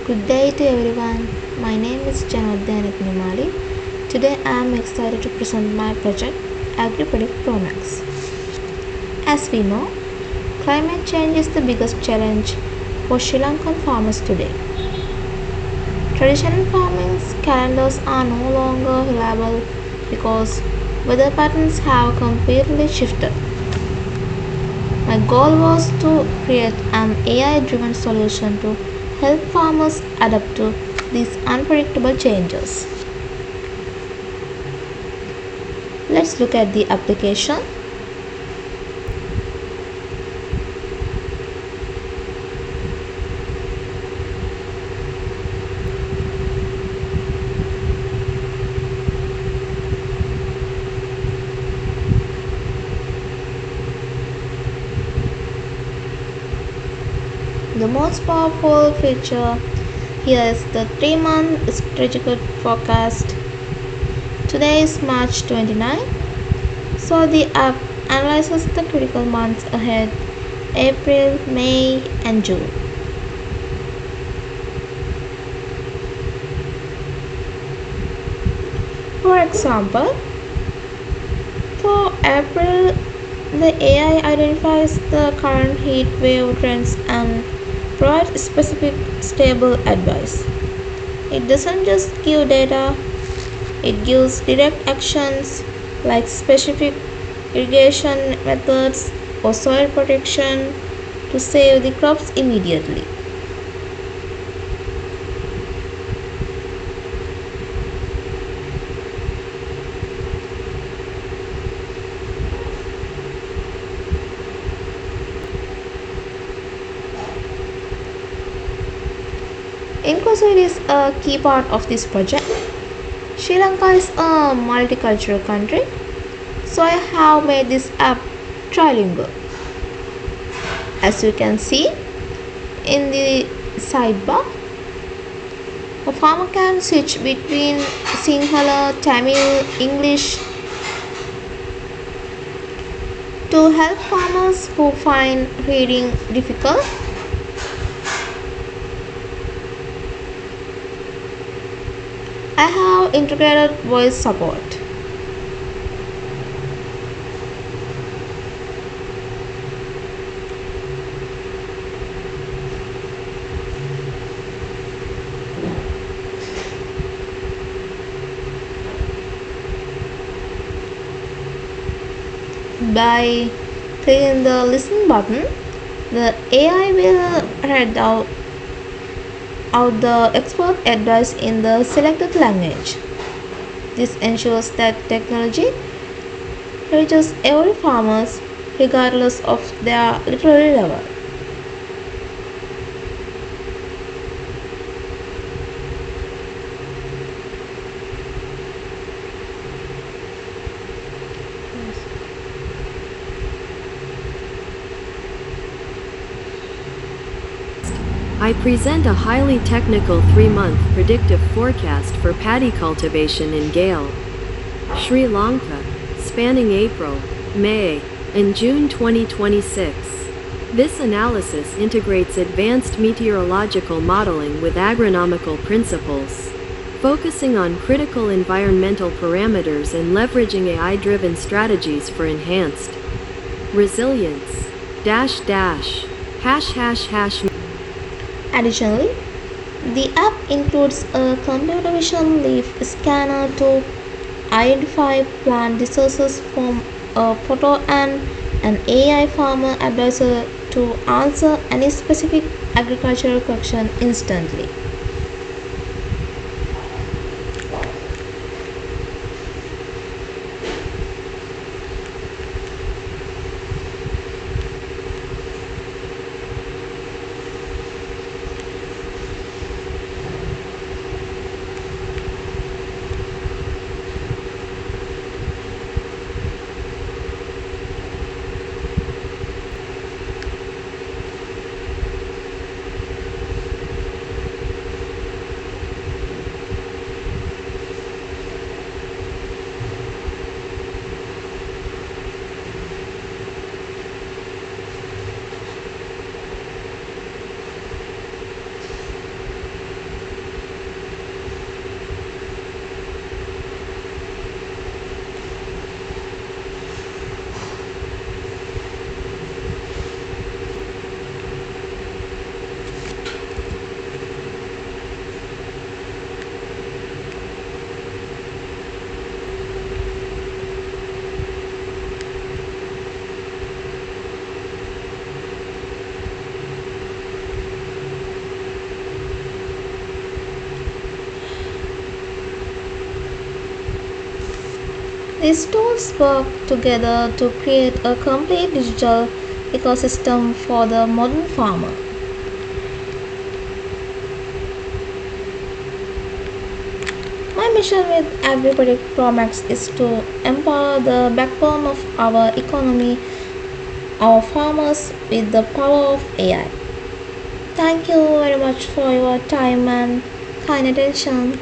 Good day to everyone. My name is Janodya and Nethmimali. Today I am excited to present my project Agri Predict Pro Max. As we know, climate change is the biggest challenge for Sri Lankan farmers today. Traditional farming calendars are no longer reliable because weather patterns have completely shifted. My goal was to create an AI driven solution to help farmers adapt to these unpredictable changes. Let's look at the application. The most powerful feature here is the 3-month strategic forecast. Today is March 29, so the app analyzes the critical months ahead: April, May, and June. For example, for April, the AI identifies the current heat wave trends and provides specific stable advice. It doesn't just give data, it gives direct actions like specific irrigation methods or soil protection to save the crops immediately. Inclusivity is a key part of this project. Sri Lanka is a multicultural country, so I have made this app trilingual. As you can see in the sidebar, a farmer can switch between Sinhala, Tamil, English to help farmers who find reading difficult. I have integrated voice support. By clicking the listen button, the AI will read out the expert advice in the selected language. This ensures that technology reaches every farmer regardless of their literary level. I present a highly technical 3-month predictive forecast for paddy cultivation in Gale, Sri Lanka, spanning April, May, and June 2026. This analysis integrates advanced meteorological modeling with agronomical principles, focusing on critical environmental parameters and leveraging AI-driven strategies for enhanced resilience. --. Additionally, the app includes a computer vision leaf scanner to identify plant diseases from a photo and an AI farmer advisor to answer any specific agricultural question instantly. These tools work together to create a complete digital ecosystem for the modern farmer. My mission with AgriPredict Pro Max is to empower the backbone of our economy, our farmers, with the power of AI. Thank you very much for your time and kind attention.